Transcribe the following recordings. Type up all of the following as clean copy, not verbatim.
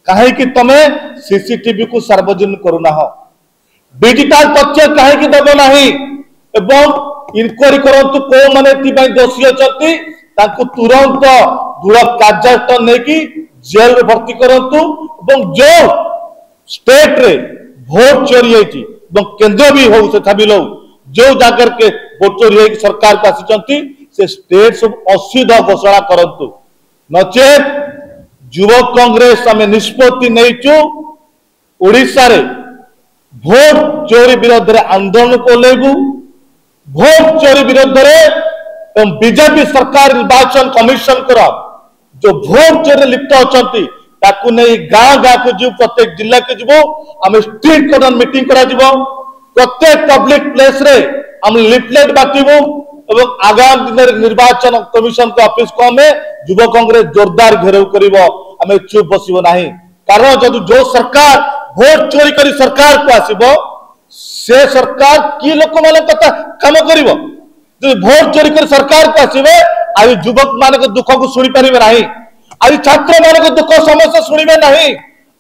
कहीं तमे सीसीटीवी को सार्वजनिक करूना डिजिटल तथ्य कहीं देव ना इनक्वारी करंतु को माने दोषी अच्छा तुरंत दृढ़ कार्यानुष्ठान नहीं जेल में भर्ती करंतु जो स्टेट रे भोट चोरी होती केंद्र भी हो भी लो जो जगह के भोट चोरी होगी सरकार को आसी से स्टेट सब असिद्ध घोषणा करंतु नचेत युवक कांग्रेस आम निष्पत्ति नहीं ओडिशा रे भोट चोरी विरोध में आंदोलन को लेबू भोट चोरी विरोध में बीजेपी सरकार निर्वाचन कमिशन जो भोट चोरी लिप्त अच्छा नहीं गाँ गाँ को जीव प्रत्येक जिला के जीव आम स्ट्रीट कर्नर मीटिंग करा प्रत्येक पब्लिक प्लेस रे हम लिफलेट बांटबू एवं आगामी दिन में निर्वाचन कमिशन के ऑफिस को हमें युवा कांग्रेस जोरदार घेराव करिवो हमें चुप बसिबो नहीं कारण जदि जो सरकार भोट चोरी करी सरकार को आसीबो से सरकार की लोक माने कथा काम करिवो जो भोट चोरी करी सरकार को आसीबे आज युवक मान के दुख को सुनी परिबे नहीं आज छात्र मान के दुख समस्या सुनिबे नहीं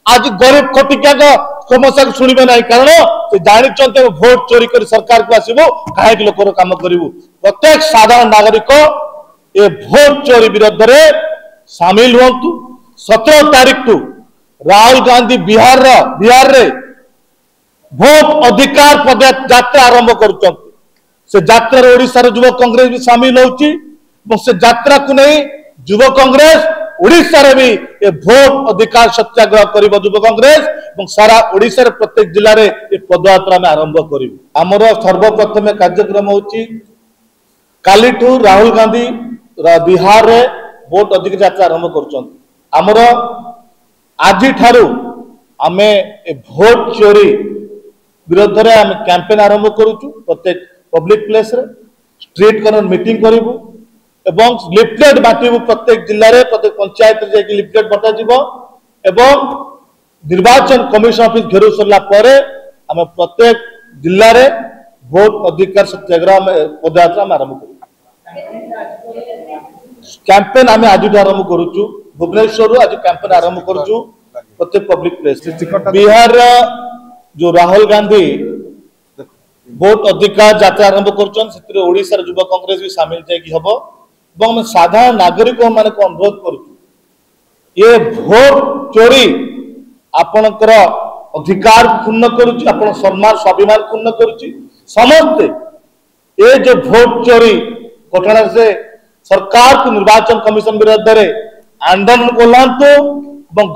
आज गरीब खटिकिया को समस्या को सुनिबे नहीं कारण से जानी भोट चोरी कर सरकार को आसबू कहीं लोकर काम करूँ प्रत्येक साधारण नागरिक ये भोट चोरी विरोध में सामिल हूँ 17 तारीख टू राहुल गांधी बिहार रे भोट अधिकार पदयात्रा आरंभ कर यात्रा ओडिशा युवक कांग्रेस भी सामिल हो यात्रा को नहीं युवक कांग्रेस ओडिशा रे भी ये भोट अधिकार सत्याग्रह करिबो युवा कांग्रेस और सारा ओडिशा रे प्रत्येक जिले में ये पदयात्रा में आरंभ करिबो हमर सर्वप्रथम कार्यक्रम होची काली ठू राहुल गांधी बिहार रे भोट अधिकार यात्रा आरंभ करछन हमर आज ठारू आमे भोट चोरी विरोध रे आमे कैंपेन आरंभ करूछु प्रत्येक पब्लिक प्लेस रे स्ट्रीट कर्नर मीटिंग करिबो एवं लिफलेट बांटबू प्रत्येक जिले में प्रत्येक पंचायत जाकि लिफलेट बंटा एवं निर्वाचन कमिशन ऑफिस घेर सरला आम प्रत्येक जिले में भोट अधिकार सत्याग्रह पदयात्रा आरंभ कर कैंपेन आम आज आरंभ करुचु भुवनेश्वर आज कैंपेन आरंभ करुचु प्रत्येक पब्लिक प्लेस बिहार जो राहुल गांधी भोट अधिकार यात्रा आरंभ कर ओडिशा युवा कांग्रेस भी सामिल जाकि हम और साधारण नागरिक मान को अनुरोध करुँ ये भोट चोरी आपणकर अधिकार क्षुण्ण करुच्ची आपण सम्मान स्वाभिमान क्षुण्ण करुच्ची समस्ते ये जो भोट चोरी घटना से सरकार को निर्वाचन कमिशन विरोध में आंदोलन कोलांतु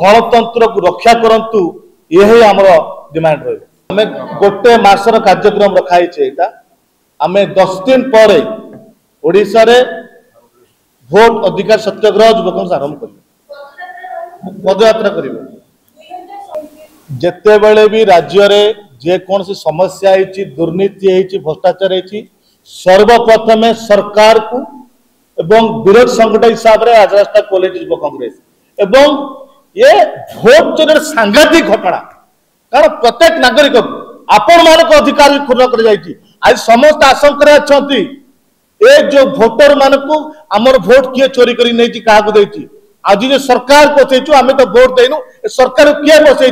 गणतंत्र को रक्षा करंतु यही आमर डिमांड रही आम गोटे मासर कार्यक्रम रखाई आम 10 दिन पर ओडिशा रे भोट अधिकार सत्याग्रह युवक आरंभ कर पदयात्रा कर जिते बड़े भी राज्य रे जे कौन सी समस्या है दुर्नीति है भ्रष्टाचार है सर्वप्रथम सरकार को एवं विरोध संगठन हिसाब से आज रास्ता खोले युवा कांग्रेस एवं ये भोट चोरी सांघातिक घटना कारण प्रत्येक नागरिक आपण मान अधिकार क्षुण्ण कर आज समस्त आशंका अच्छा ए जो भोटर मान को आमर भोट किए चोरी करी नहीं क्या आज जो सरकार बसईचु आम तो भोट देनु सरकार किए बसई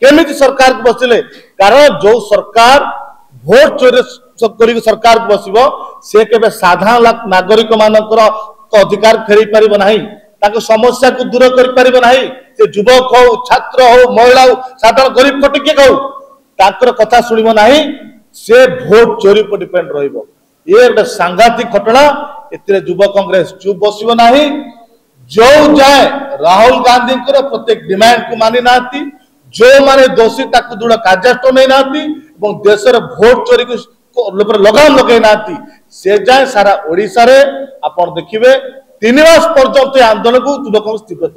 केमी सरकार को बसले कारण जो सरकार भोट चोरी सरकार को बसब से केबे साधारण नागरिक मानकर अधिकार फेरी पारिब नाही ताको समस्या को दूर कर पारिब नाही से युवक हो छात्र हो महिला हो साधारण गरीब खटिके हो ताकर कथा सुनिब नाही से भोट चोरी पर डिपेंड रहिबो ये गोटे सांघातिक घटना एतिरे युवा कांग्रेस चुप बसिबो नाही जो जाए राहुल गांधी प्रत्येक डिमांड को मानि नाती जो माने दोषी ताकु दृढ़ कार्यानुष्ठान नहीं नाती देश भोट चोरी को लगाम लगे नाती से जाए सारा ओडिशा रे आपण देखिबे 3 मास पर्यंत आंदोलन को युवा कांग्रेस तीव्र